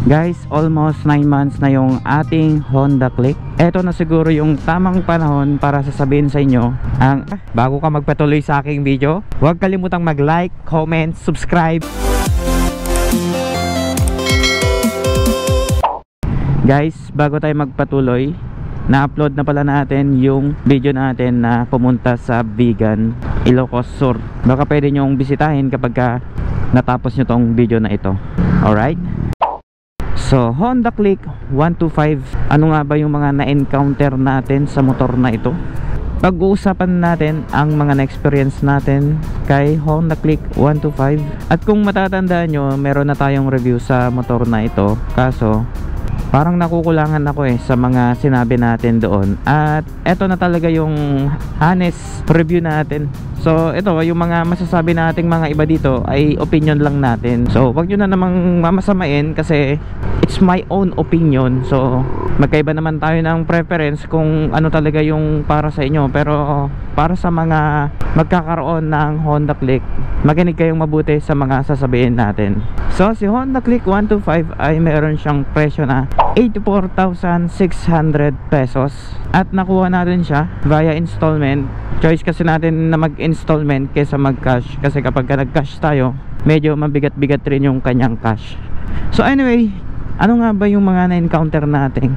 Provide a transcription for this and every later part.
Guys, almost 9 months na yung ating Honda Click. Eto na siguro yung tamang panahon para sasabihin sa inyo ang bago ka magpatuloy sa aking video, huwag kalimutang mag-like, comment, subscribe. Guys, bago tayo magpatuloy, na-upload na pala natin yung video natin na pumunta sa Vigan, Ilocos Sur. Baka pwede nyong bisitahin kapag natapos nyo tong video na ito. Alright? So, Honda Click 125. Ano nga ba yung mga na-encounter natin sa motor na ito? Pag-uusapan natin ang mga na-experience natin kay Honda Click 125. At kung matatandaan nyo, meron na tayong review sa motor na ito. Kaso, parang nakukulangan ako sa mga sinabi natin doon. At eto na talaga yung honest review natin. So ito, yung mga masasabi nating mga iba dito ay opinion lang natin. So wag nyo na namang mamasamain kasi it's my own opinion. So magkaiba naman tayo ng preference kung ano talaga yung para sa inyo. Pero para sa mga magkakaroon ng Honda Click, makinig kayong mabuti sa mga sasabihin natin. So si Honda Click 125 ay meron siyang presyo na 84,600 pesos. At nakuha natin siya via installment. Choice kasi natin na mag-installment kaysa mag-cash. Kasi kapag nag-cash tayo, medyo mabigat-bigat rin yung kanyang cash. So anyway, ano nga ba yung mga na-encounter natin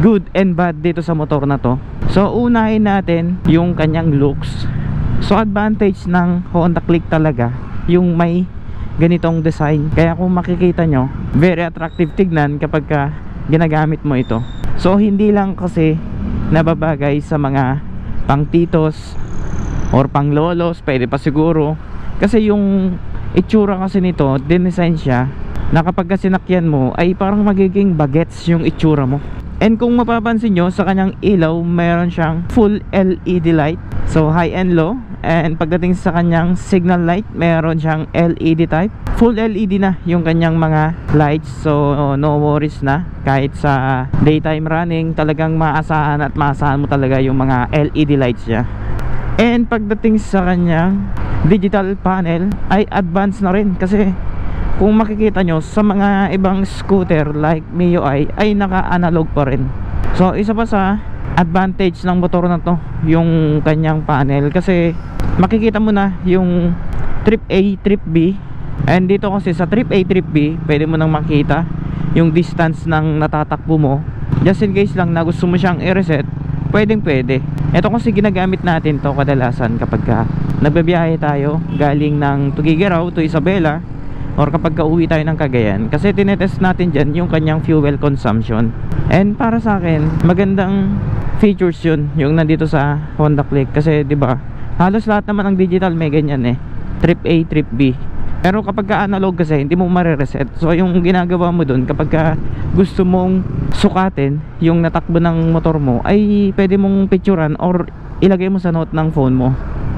good and bad dito sa motor na to? So unahin natin yung kanyang looks. So advantage ng Honda Click talaga yung may ganitong design. Kaya kung makikita nyo, very attractive tignan kapag ginagamit mo ito. So hindi lang kasi nababagay sa mga pang titos or pang lolos, pwede pa siguro. Kasi yung itsura kasi nito, dinesign siya na kapag sinakyan mo ay parang magiging bagets yung itsura mo. And kung mapapansin nyo, sa kanyang ilaw mayroon siyang full LED light. So high and low. And pagdating sa kanyang signal light, mayroon siyang LED type. Full LED na yung kanyang mga lights. So no worries na. Kahit sa daytime running, talagang maasahan at maasahan mo talaga yung mga LED lights niya. And pagdating sa kanyang digital panel ay advanced na rin. Kasi kung makikita nyo sa mga ibang scooter like MIUI ay naka-analog pa rin. So isa pa sa advantage ng motor na to yung kanyang panel. Kasi makikita mo na yung trip A, trip B. And dito kasi sa trip A, trip B, pwede mo nang makita yung distance ng natatakbo mo. Just in case lang na gusto mo siyang i-reset, pwedeng pwede. Ito kasi ginagamit natin to kadalasan kapag nagbabiyahe tayo galing ng Tuguegarao to Isabela, or kapag uwi tayo ng Cagayan. Kasi tinetest natin dyan yung kanyang fuel consumption. And para sa akin, magandang features yun yung nandito sa Honda Click. Kasi diba, halos lahat naman ng digital may ganyan trip A, trip B. Pero kapag analog kasi hindi mo marireset. So yung ginagawa mo dun kapag gusto mong sukatin yung natakbo ng motor mo, ay pwede mong picturean or ilagay mo sa note ng phone mo.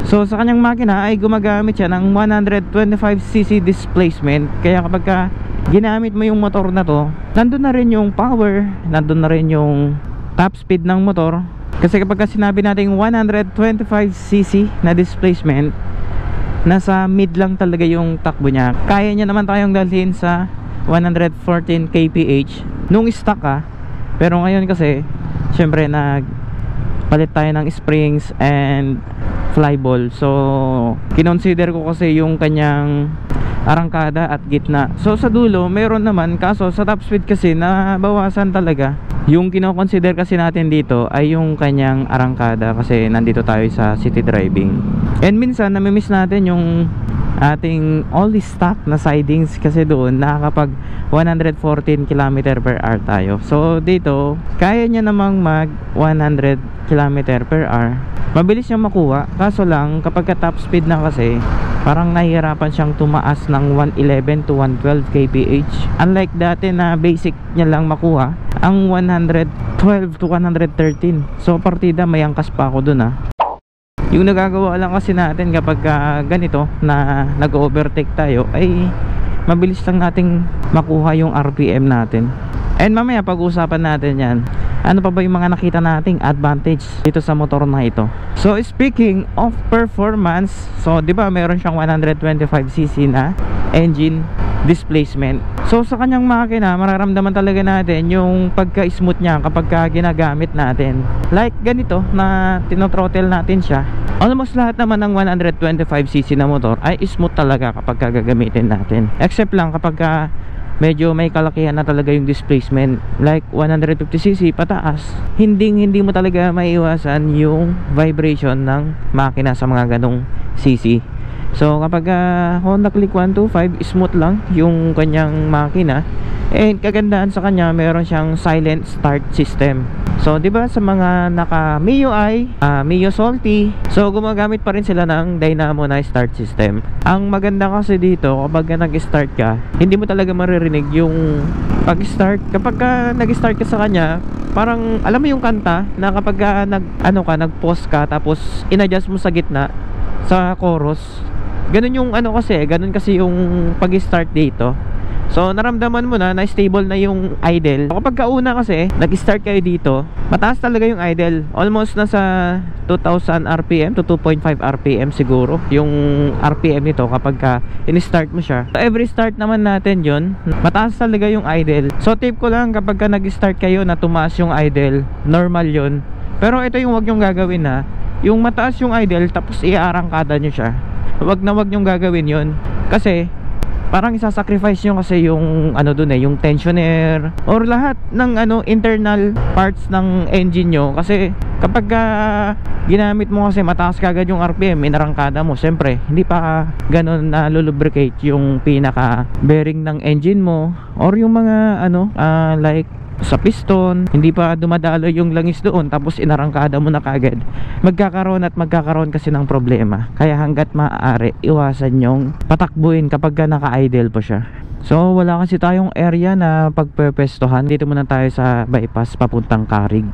So sa kanyang makina ay gumagamit siya ng 125cc displacement. Kaya kapag ginamit mo yung motor na to, nandun na rin yung power, nandun na rin yung top speed ng motor. Kasi kapag sinabi natin 125cc na displacement, nasa mid lang talaga yung takbo niya. Kaya niya naman tayong dalhin sa 114 kph nung stock pero ngayon kasi syempre palit tayo ng springs and flyball. So kinonsider ko kasi yung kanyang arangkada at gitna. So sa dulo meron naman, kaso sa top speed kasi nabawasan talaga. Yung kinoconsider kasi natin dito ay yung kanyang arangkada kasi nandito tayo sa city driving. And minsan namimiss natin yung ating only stock na sidings kasi doon nakakapag 114 km/h tayo. So dito kaya niya namang mag 100 km/h. Mabilis siyang makuha, kaso lang kapag top speed na kasi parang nahihirapan siyang tumaas ng 111 to 112 kph. Unlike dati na basic niya lang makuha ang 112 to 113. So partida may angkas pa ako dun Yung nagagawa lang kasi natin kapag ganito na nag-overtake tayo ay mabilis lang nating makuha yung RPM natin. And mamaya pag-uusapan natin yan. Ano pa ba yung mga nakita nating advantage dito sa motor na ito? So speaking of performance, so 'di ba meron siyang 125cc na engine. displacement. So sa kanyang makina, mararamdaman talaga natin yung pagka-smooth niya kapag ginagamit natin. Like ganito na tinotrottle natin siya. Almost lahat naman ng 125cc na motor ay smooth talaga kapag gagamitin natin. Except lang kapag medyo may kalakihan na talaga yung displacement, like 150cc pataas, hindi mo talaga maiiwasan yung vibration ng makina sa mga ganong cc. So kapag Honda Click 125, smooth lang yung kanyang makina. And kagandahan sa kanya, meron siyang silent start system. So 'di ba sa mga naka MIUI, Mio Salty, so gumagamit pa rin sila ng dynamo na start system. Ang maganda kasi dito, kapag nag-start ka, hindi mo talaga maririnig yung pag-start. Kapag nag-start ka sa kanya, parang alam mo yung kanta na kapag nag-pause ka tapos in-adjust mo sa gitna sa chorus. Ganun yung ganun kasi yung pag-start dito. So naramdaman mo na stable na yung idle. Kapag kauna kasi nag-start kayo dito, mataas talaga yung idle. Almost nasa 2000 RPM to 2.5 RPM siguro yung RPM nito kapag in-start mo siya. So, every start naman natin yon, mataas talaga yung idle. So tip ko lang, kapag nag-start kayo na tumaas yung idle, normal yon. Pero ito yung wag yung gagawin na yung mataas yung idle tapos iarangkada nyo siya. Wag nyong gagawin yon. Kasi parang isasacrifice nyo kasi yung yung tensioner or lahat ng internal parts ng engine nyo. Kasi kapag ginamit mo kasi mataas kagad yung RPM, inarangkada mo, syempre hindi pa ganun na lulubricate yung pinaka bearing ng engine mo or yung mga like sa piston, hindi pa dumadalo yung langis doon tapos inarangkada mo na kagad. Magkakaroon kasi ng problema. Kaya hanggat maaari, iwasan yung patakbuhin kapag naka-idle po siya. So wala kasi tayong area na pagpepestohan. Dito muna tayo sa bypass papuntang Carig.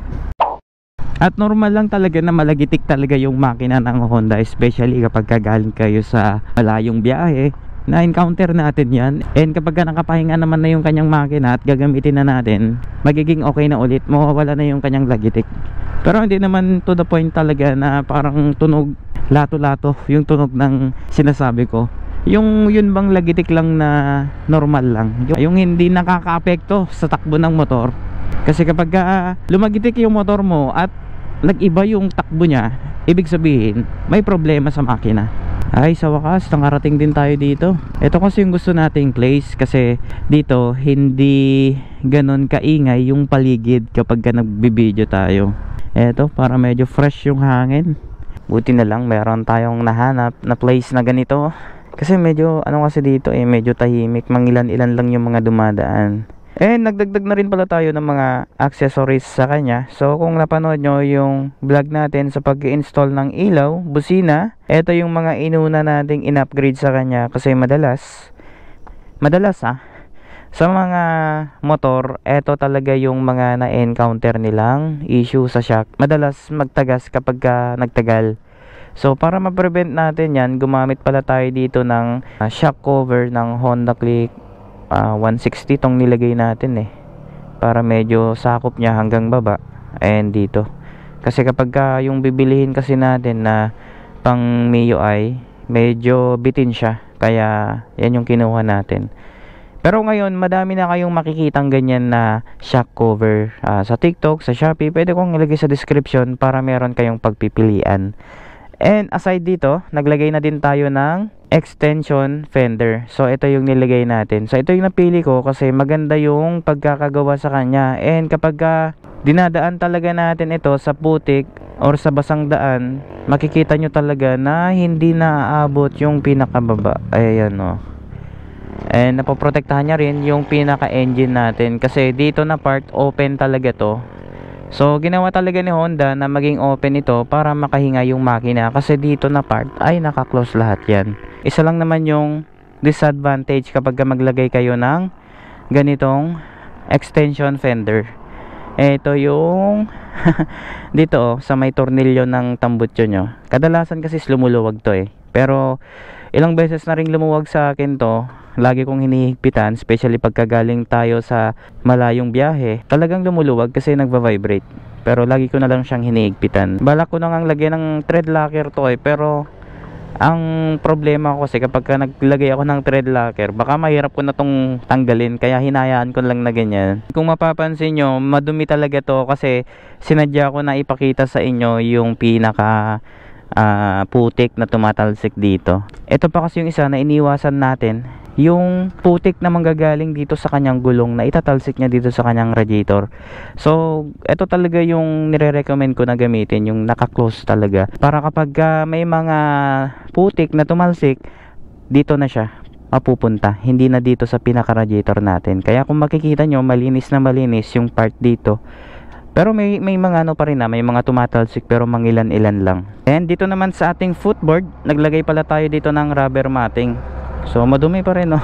At normal lang talaga na malagitik talaga yung makina ng Honda, especially kapag galing kayo sa malayong biyahe. Na-encounter natin yan. And kapag nakapahinga naman na yung kanyang makina at gagamitin na natin, magiging okay na ulit, mawawala na yung kanyang lagitik. Pero hindi naman to the point talaga na parang tunog lato-lato yung tunog ng sinasabi ko. Yung yun bang lagitik lang na normal lang, yung hindi nakaka-apekto sa takbo ng motor. Kasi kapag lumagitik yung motor mo at nag-iba yung takbo niya, ibig sabihin may problema sa makina. Ay, sa wakas nakarating din tayo dito. Ito kasi yung gusto nating place, kasi dito hindi ganon kaingay yung paligid kapag nagbibideo tayo. Ito, para medyo fresh yung hangin. Buti na lang meron tayong nahanap na place na ganito. Kasi medyo kasi dito medyo tahimik, mangilan-ilan lang yung mga dumadaan. Nagdagdag na rin pala tayo ng mga accessories sa kanya. So kung napanood nyo yung vlog natin sa pag-install ng ilaw, busina, ito yung mga inuna nating in-upgrade sa kanya. Kasi madalas sa mga motor, ito talaga yung mga na-encounter nilang issue sa shock. Madalas magtagas kapag nagtagal. So para ma-prevent natin yan, gumamit pala tayo dito ng shock cover ng Honda Click 160 tong nilagay natin para medyo sakop niya hanggang baba. And dito kasi kapag yung bibilihin kasi natin na pang MIUI, medyo bitin siya, kaya yan yung kinuha natin. Pero ngayon madami na kayong makikitang ganyan na shock cover sa TikTok, sa Shopee. Pwede kong ilagay sa description para meron kayong pagpipilian. And aside dito, naglagay na din tayo ng extension fender. So ito yung nilagay natin. So ito yung napili ko kasi maganda yung pagkakagawa sa kanya. And kapag dinadaan talaga natin ito sa putik or sa basang daan, makikita nyo talaga na hindi naaabot yung pinakababa. Ayan o. And napoprotektahan niya rin yung pinaka engine natin, kasi dito na part open talaga to. So ginawa talaga ni Honda na maging open ito para makahinga yung makina, kasi dito na part ay naka-close lahat yan. Isa lang naman yung disadvantage kapag maglagay kayo ng ganitong extension fender. Ito yung dito sa may tornilyo ng tambutso nyo. Kadalasan kasi lumuluwag to pero ilang beses na rin lumuwag sa akin to. Lagi kong hinihigpitan, especially pagka galing tayo sa malayong biyahe. Talagang lumuluwag kasi nagva-vibrate. Pero lagi ko na lang siyang hinihigpitan. Balak ko na ngang lagyan ng thread locker to pero Ang problema ko kasi kapag naglagay ako ng thread locker, baka mahirap ko na tong tanggalin, kaya hinayaan ko lang na ganyan. Kung mapapansin nyo, madumi talaga to kasi sinadya ko na ipakita sa inyo yung pinaka putik na tumatalsik dito. Ito pa kasi yung isa na iniwasan natin, yung putik na manggagaling dito sa kanyang gulong na itatalsik niya dito sa kanyang radiator. So ito talaga yung nire-recommend ko na gamitin, yung naka-close talaga, para kapag may mga putik na tumalsik, dito na siya mapupunta, hindi na dito sa pinaka-radiator natin. Kaya kung makikita nyo, malinis na malinis yung part dito. Pero may mga ano pa rin may mga tumatalsik pero mangilan-ilan lang. And dito naman sa ating footboard, naglagay pala tayo dito ng rubber matting. So madumi pa rin, no?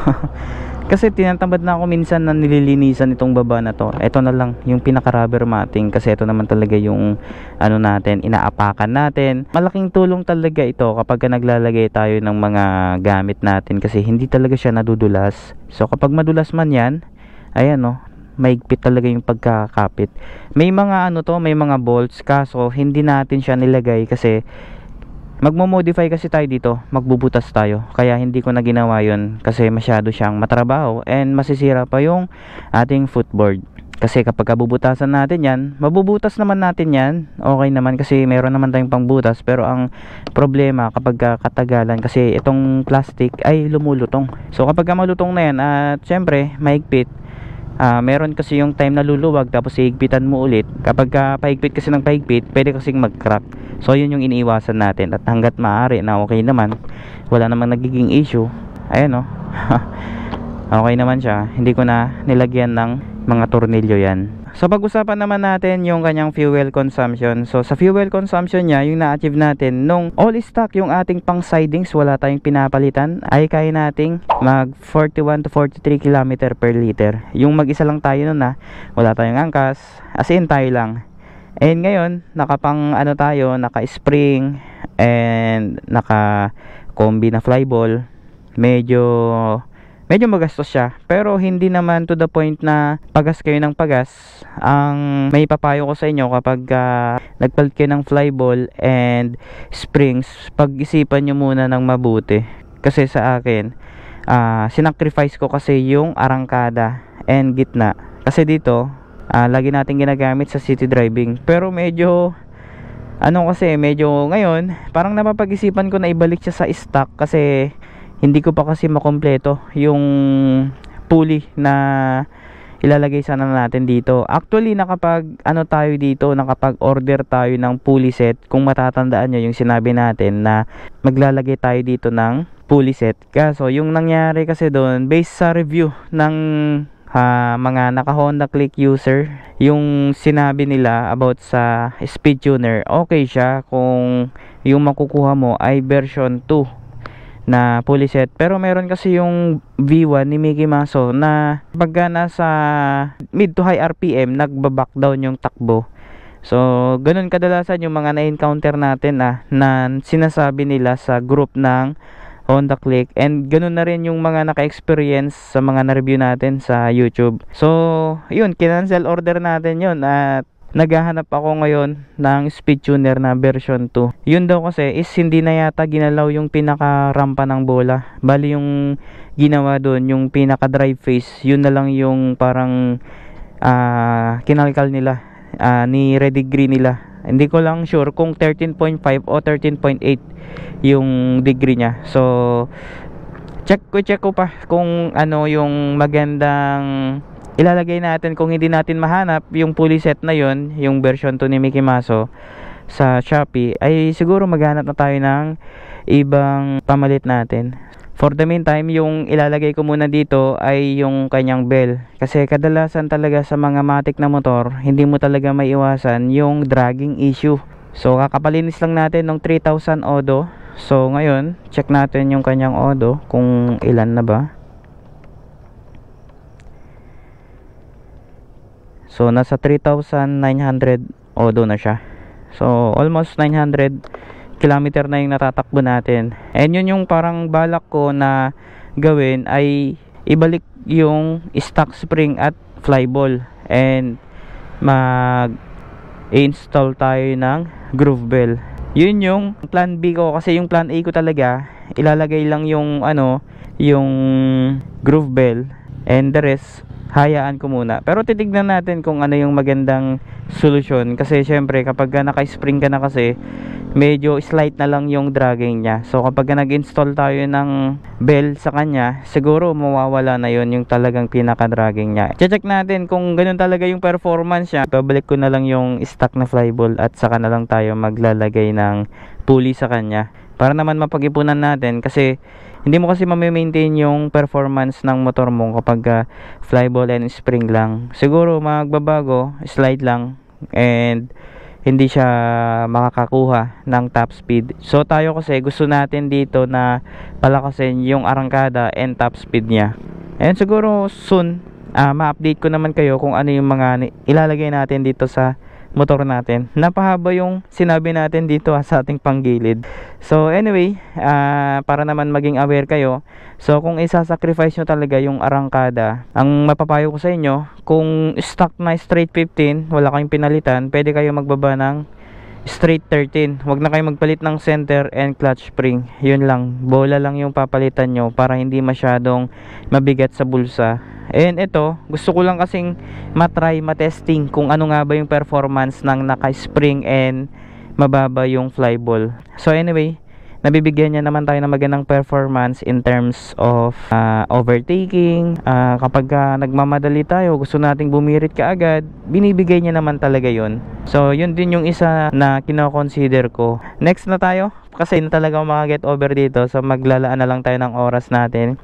Kasi tinatamad na ako minsan na nililinisan itong baba na to. Ito na lang yung pinaka rubber matting, kasi ito naman talaga yung ano natin, inaapakan natin. Malaking tulong talaga ito kapag naglalagay tayo ng mga gamit natin, kasi hindi talaga siya nadudulas. So kapag madulas man yan, ayan, no, maigpit talaga yung pagkakapit. May mga ano to, may mga bolts, kaso hindi natin siya nilagay kasi magmo-modify kasi tayo dito, magbubutas tayo. Kaya hindi ko na ginawa yun kasi masyado siyang matrabaho and masisira pa yung ating footboard. Kasi kapag bubutasan natin yan, mabubutas naman natin yan, okay naman kasi meron naman tayong pangbutas. Pero ang problema kapag katagalan, kasi itong plastic ay lumulutong. So kapag malutong na yan at syempre maigpit, meron kasi yung time na luluwag tapos higpitan mo ulit. Kapag paigpit kasi ng paigpit, pwede kasing mag-crack. So yun yung iniiwasan natin, at hanggat maaari na okay naman, wala namang nagiging issue, ayan, no. Okay naman siya, hindi ko na nilagyan ng mga tornilyo yan. So pag-usapan naman natin yung kanyang fuel consumption. So sa fuel consumption niya, yung na-achieve natin nung all stock yung ating pang sidings, wala tayong pinapalitan, ay kaya nating mag 41 to 43 km per liter. Yung mag-isa lang tayo nun, wala tayong angkas, as in tayo lang. And ngayon nakapang ano tayo, naka spring and naka combi na flyball. Medyo magastos siya, pero hindi naman to the point na pagas kayo ng pagas. Ang may papayo ko sa inyo, kapag nagpalit kayo ng flyball and springs, pag-isipan nyo muna ng mabuti. Kasi sa akin, sinacrifice ko kasi yung arangkada and gitna. Kasi dito, lagi natin ginagamit sa city driving. Pero medyo medyo ngayon, parang napapag-isipan ko na ibalik siya sa stock, kasi hindi ko pa kasi makompleto yung pulley na ilalagay sana natin dito. Actually, nakapag order tayo ng pulley set. Kung matatandaan nyo yung sinabi natin na maglalagay tayo dito ng pulley set. Kaso yung nangyari kasi doon, based sa review ng mga naka Honda Click user, yung sinabi nila about sa speed tuner, okay siya kung yung makukuha mo ay version 2 na pulley set. Pero meron kasi yung V1 ni Mickey Maso na pagka nasa mid to high RPM, nagbaback down yung takbo. So ganun kadalasan yung mga na-encounter natin na sinasabi nila sa group ng Honda Click, and ganun na rin yung mga naka-experience sa mga na-review natin sa YouTube. So yun, kinancel order natin yun, at naghahanap ako ngayon ng speed tuner na version 2. Yun daw kasi is hindi na yata ginalaw yung pinaka rampa ng bola. Bali yung ginawa doon, yung pinaka drive face, yun na lang yung parang kinalkal nila, ni redegree nila. Hindi ko lang sure kung 13.5 o 13.8 yung degree niya. So check ko pa kung ano yung magandang ilalagay natin. Kung hindi natin mahanap yung pulley set na yon, yung version 2 ni Mickey Maso sa Shopee, ay siguro maghanap na tayo ng ibang pamalit natin. For the meantime, yung ilalagay ko muna dito ay yung kanyang bell, kasi kadalasan talaga sa mga matic na motor, hindi mo talaga maiwasan yung dragging issue. So kakapalinis lang natin ng 3,000 odo. So ngayon, check natin yung kanyang odo kung ilan na ba. So nasa 3,900 odo na siya. So almost 900 kilometer na yung natatakbo natin. And yun yung parang balak ko na gawin, ay ibalik yung stock spring at flyball, and mag-install tayo ng groove bell. Yun yung plan B ko, kasi yung plan A ko talaga ilalagay lang yung yung groove bell, and the rest hayaan ko muna. Pero titignan natin kung ano yung magandang solusyon, kasi syempre kapag naka-spring ka na, kasi medyo slight na lang yung dragging niya. So kapag nag-install tayo ng bell sa kanya, siguro mawawala na yon yung talagang pinaka-dragging niya. Check natin kung ganun talaga yung performance niya. Pabalik ko na lang yung stock na flyball at saka na lang tayo maglalagay ng pulley sa kanya, para naman mapag-ipunan natin, kasi hindi mo kasi ma-maintain yung performance ng motor mo kapag flyball and spring lang. Siguro magbabago, slight lang, and hindi siya makakakuha ng top speed. So tayo kasi gusto natin dito na palakasin yung arangkada and top speed niya. And siguro soon ma-update ko naman kayo kung ano yung mga ilalagay natin dito sa motor natin. Napahaba yung sinabi natin dito sa ating panggilid. So anyway, para naman maging aware kayo, so kung isa-sacrifice nyo talaga yung arangkada, ang mapapayo ko sa inyo, kung stock na straight 15, wala kayong pinalitan, pwede kayo magbaba ng straight 13. Huwag na kayo magpalit ng center and clutch spring. Yun lang, bola lang yung papalitan nyo para hindi masyadong mabigat sa bulsa. And ito, gusto ko lang kasing matry, matesting kung ano nga ba yung performance ng naka-spring and mababa yung flyball. So anyway, nabibigyan niya naman tayo ng magandang performance in terms of overtaking. Kapag nagmamadali tayo, gusto nating bumirit kaagad, binibigay niya naman talaga yun. So yun din yung isa na kino-consider ko. Next na tayo, kasi na talaga makaget over dito. So maglalaan na lang tayo ng oras natin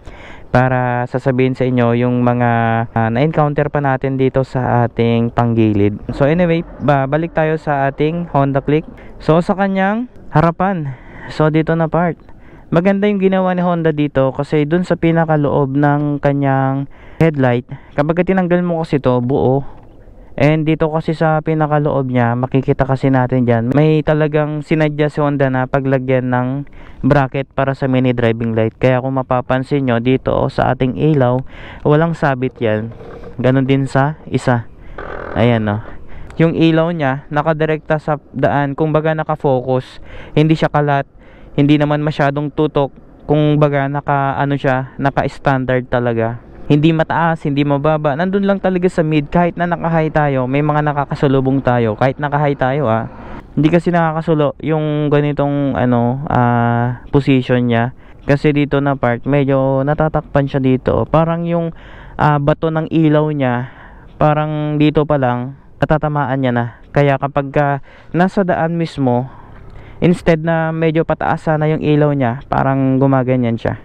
para sasabihin sa inyo yung mga na-encounter pa natin dito sa ating panggilid. So anyway, balik tayo sa ating Honda Click. So sa kanyang harapan, so dito na part, maganda yung ginawa ni Honda dito, kasi dun sa pinakaloob ng kanyang headlight, kapag tinanggal mo kasi to buo, and dito kasi sa pinakaloob niya, makikita kasi natin dyan, may talagang sinadya si Honda na paglagyan ng bracket para sa mini driving light. Kaya kung mapapansin nyo dito sa ating ilaw, walang sabit yan. Ganon din sa isa. Ayan o. Yung ilaw niya nakadirekta sa daan, kung baga nakafocus, hindi siya kalat, hindi naman masyadong tutok, kung baga naka-standard talaga. Hindi mataas, hindi mababa, nandun lang talaga sa mid. Kahit na naka-high tayo, may mga nakakasalubong tayo, kahit naka-high tayo hindi kasi nakakasulo yung ganitong position niya, kasi dito na part medyo natatakpan siya dito. Parang yung bato ng ilaw niya, parang dito pa lang natatamaan niya na. Kaya kapag nasa daan mismo, instead na medyo pataas sana yung ilaw niya, parang gumaganyan siya.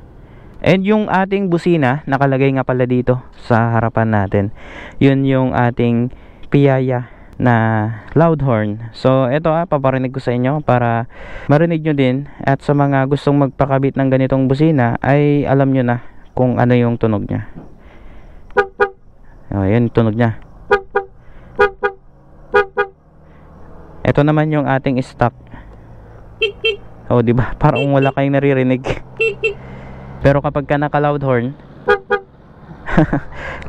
And yung ating busina, nakalagay nga pala dito sa harapan natin. Yun yung ating piyaya na loud horn. So ito paparinig ko sa inyo para marinig nyo din. At sa mga gustong magpakabit ng ganitong busina, ay alam nyo na kung ano yung tunog nya. Yun yung tunog nya. Ito naman yung ating stock. Diba? Parang wala kayong naririnig. Pero kapag ka naka loud horn,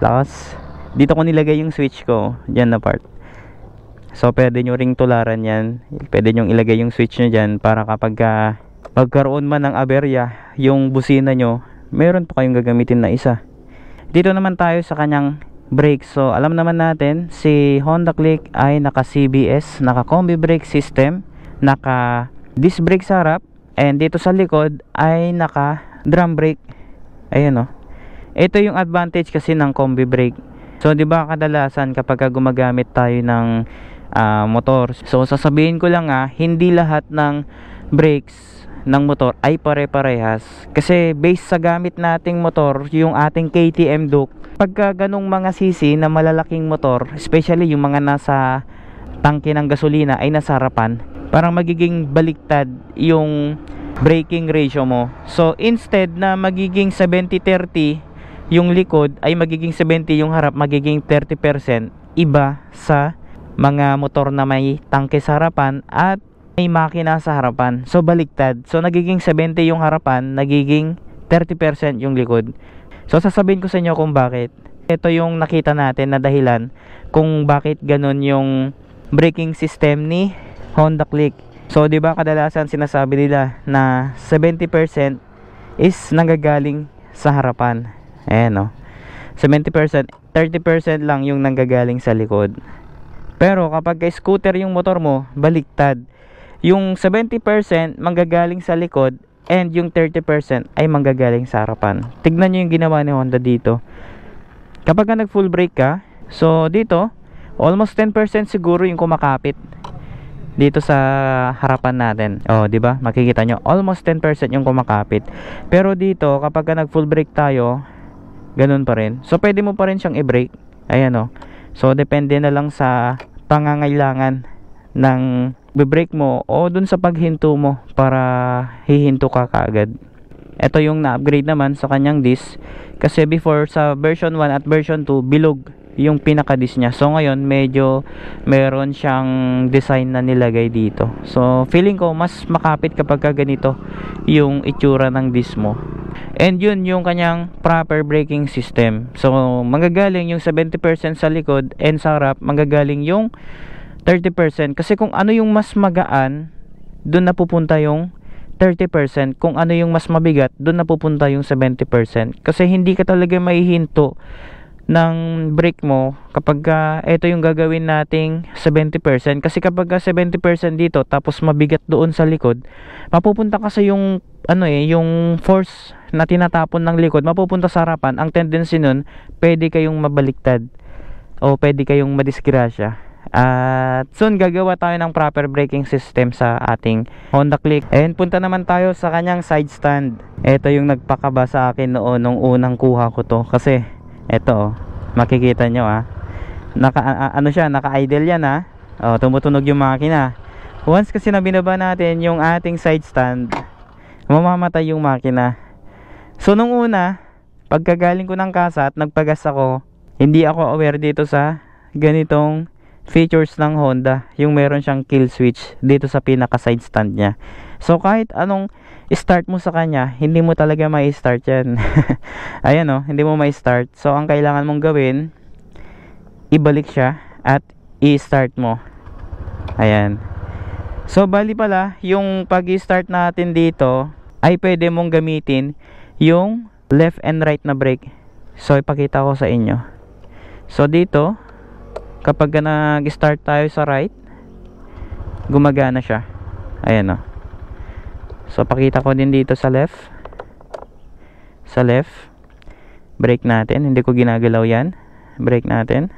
lakas. Dito ko nilagay yung switch ko, dyan na part. So pwede nyo ring tularan yan. Pwede nyo ilagay yung switch nyo dyan, para kapag magkaroon man ng aberya yung busina nyo, meron pa kayong gagamitin na isa. Dito naman tayo sa kanyang brake. So alam naman natin, si Honda Click ay naka CBS, naka combi brake system, naka disc brake sa harap, and dito sa likod ay naka drum brake. Ayan ito yung advantage kasi ng combi brake. So di ba kadalasan kapag gumagamit tayo ng motor, so sasabihin ko lang hindi lahat ng brakes ng motor ay pare-parehas, kasi based sa gamit nating motor, yung ating KTM Duke, pagka ganong mga cc na malalaking motor, especially yung mga nasa tangke ng gasolina ay nasa harapan, parang magiging baliktad yung braking ratio mo. So instead na magiging 70-30 yung likod, ay magiging 70 yung harap, magiging 30%. Iba sa mga motor na may tangke sa harapan at may makina sa harapan. So baliktad. So nagiging 70 yung harapan, nagiging 30% yung likod. So sasabihin ko sa inyo kung bakit. Ito yung nakita natin na dahilan kung bakit ganun yung braking system ni Honda Click. So 'di ba kadalasan sinasabi nila na 70% is nanggagaling sa harapan. Ayan, no. 70%, 30% lang yung nanggagaling sa likod. Pero kapag scooter yung motor mo, baliktad. Yung 70% manggagaling sa likod and yung 30% ay manggagaling sa harapan. Tignan nyo yung ginawa ni Honda dito. Kapag nag full brake ka, so dito almost 10% siguro yung kumakapit dito sa harapan natin. Oh, 'di ba? Makikita nyo, almost 10% yung kumakapit. Pero dito kapag nag full brake tayo, ganun pa rin. So pwede mo pa rin siyang i-brake. Ayan, oh. So depende na lang sa pangangailangan ng be-brake mo o dun sa paghinto mo para hihinto ka kaagad. Ito yung na-upgrade naman sa kanyang disc, kasi before sa version 1 at version 2 bilog yung pinaka-disc niya. So ngayon medyo meron siyang design na nilagay dito. So feeling ko mas makapit kapag ganito yung itsura ng disc mo. And yun yung kanyang proper braking system. So manggagaling yung 70% sa likod, and sa harap manggagaling yung 30%. Kasi kung ano yung mas magaan, doon napupunta yung 30%. Kung ano yung mas mabigat, doon napupunta yung 70%. Kasi hindi ka talaga maihinto ng brake mo kapag ito yung gagawin nating 70%. Kasi kapag 70% dito tapos mabigat doon sa likod, mapupunta kasi yung yung force na tinatapon ng likod mapupunta sa harapan. Ang tendency nun, pwede kayong mabaliktad o pwede kayong madisgrasya. At soon gagawa tayo ng proper braking system sa ating Honda Click. And punta naman tayo sa kanyang side stand. Ito yung nagpakaba sa akin noon nung unang kuha ko to. Kasi ito, makikita nyo naka-idle yan tumutunog yung makina. Once kasi na binaba natin yung ating side stand, mamamatay yung makina. So nung una, pagkagaling ko ng casa at nagpagas ako, hindi ako aware dito sa ganitong features ng Honda, yung meron siyang kill switch dito sa pinaka side stand niya. So kahit anong start mo sa kanya, hindi mo talaga mai-start yan. Ayan, hindi mo mai-start. So ang kailangan mong gawin, ibalik siya at i-start mo. Ayan. So bali pala, yung pag-i-start natin dito ay pwede mong gamitin yung left and right na brake. So ipakita ko sa inyo. So dito, kapag nag-start tayo sa right, gumagana siya. Ayan, so pakita ko din dito sa left. Sa left, brake natin. Hindi ko ginagalaw yan. Brake natin.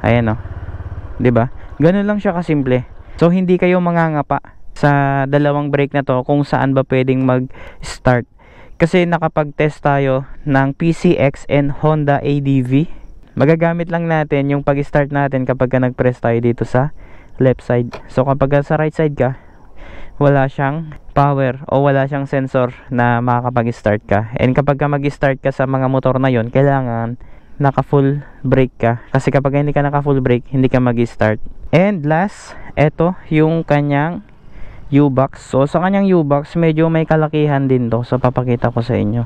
Ayan, 'di ba? Ganun lang siya kasimple. So hindi kayo mangangapa sa dalawang brake na to kung saan ba pwedeng mag-start. Kasi nakapag-test tayo ng PCX and Honda ADV. Magagamit lang natin yung pag-start natin kapag nag-press tayo dito sa left side. So kapag sa right side ka, wala siyang power o wala siyang sensor na makakapag-start ka. And kapag mag-start ka sa mga motor na yon, kailangan naka full brake ka. Kasi kapag hindi ka naka full brake, hindi ka mag-start. And last, eto yung kanyang U-box. So sa kanyang U-box, medyo may kalakihan din to. So papakita ko sa inyo.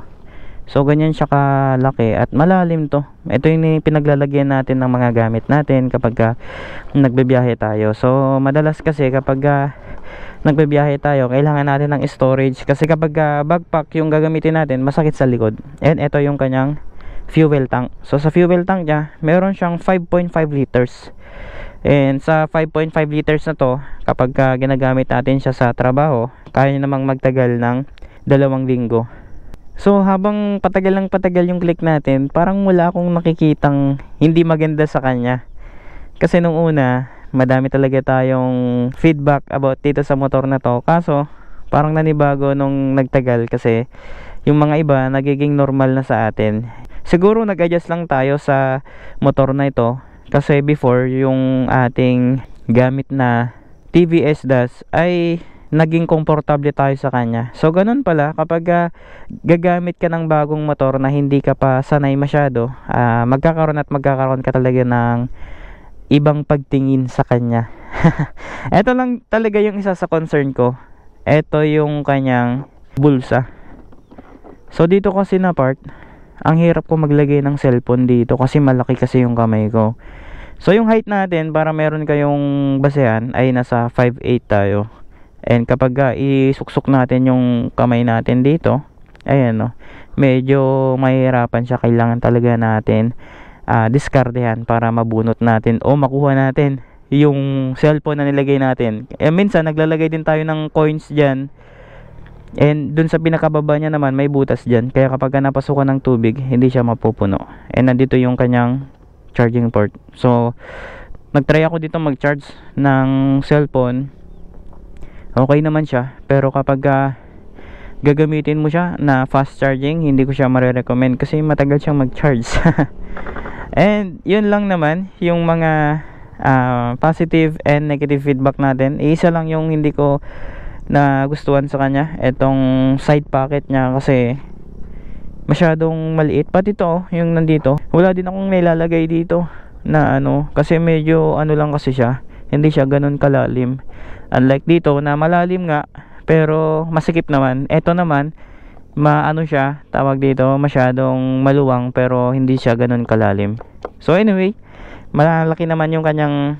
So ganyan siya kalaki at malalim to. Ito yung pinaglalagyan natin ng mga gamit natin kapag nagbibiyahe tayo. So madalas kasi kapag nagbibiyahe tayo, kailangan natin ng storage. Kasi kapag backpack yung gagamitin natin, masakit sa likod. And ito yung kanyang fuel tank. So sa fuel tank niya, meron siyang 5.5 liters. And sa 5.5 liters na to, kapag ginagamit natin siya sa trabaho, kaya namang magtagal ng 2 linggo. So habang patagal yung click natin, parang wala akong nakikitang hindi maganda sa kanya. Kasi nung una, madami talaga tayong feedback about dito sa motor na to. Kaso parang nanibago nung nagtagal, kasi yung mga iba nagiging normal na sa atin. Siguro nag-adjust lang tayo sa motor na ito, kasi before yung ating gamit na TVS DAS ay naging komportable tayo sa kanya. So ganun pala, kapag gagamit ka ng bagong motor na hindi ka pa sanay masyado, magkakaroon ka talaga ng ibang pagtingin sa kanya. Ito lang talaga yung isa sa concern ko. Ito yung kanyang bulsa. So dito kasi na part, ang hirap ko maglagay ng cellphone dito kasi malaki kasi yung kamay ko. So yung height natin, para meron kayong basehan, ay nasa 5'8 tayo. And kapag isuksok natin yung kamay natin dito, ayan no, medyo mahirapan siya. Kailangan talaga natin diskartehan para mabunot natin o makuha natin yung cellphone na nilagay natin. Minsan naglalagay din tayo ng coins dyan, and dun sa pinakababa niya naman may butas dyan, kaya kapag napasukan ng tubig hindi siya mapupuno. And nandito yung kanyang charging port. So nagtry ako dito mag-charge ng cellphone, okay naman siya. Pero kapag gagamitin mo siya na fast charging, hindi ko siya marirecommend kasi matagal siyang mag-charge. And yun lang naman yung mga positive and negative feedback natin. Isa lang yung hindi ko na gustuhan sa kanya, etong side pocket niya, kasi masyadong maliit. Pati ito, yung nandito, wala din akong nilalagay dito na ano, kasi medyo ano lang kasi siya, hindi siya ganun kalalim. Unlike dito na malalim nga pero masikip naman. Ito naman maano siya, tawag dito, masyadong maluwang pero hindi siya ganun kalalim. So anyway, malaki naman yung kanyang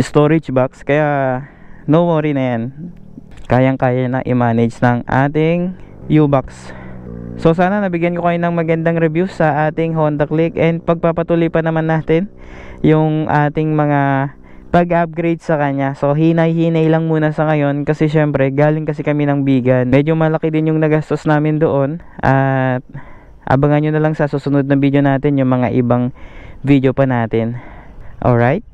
storage box, kaya no worry na yan. Kayang-kaya na i-manage ng ating U-Box. So sana nabigyan ko kayo ng magandang review sa ating Honda Click, and pagpapatuloy pa naman natin yung ating mga pag-upgrade sa kanya. So hinay-hinay lang muna sa ngayon kasi syempre galing kasi kami ng Bigan. Medyo malaki din yung nagastos namin doon, at abangan nyo na lang sa susunod na video natin yung mga ibang video pa natin. Alright?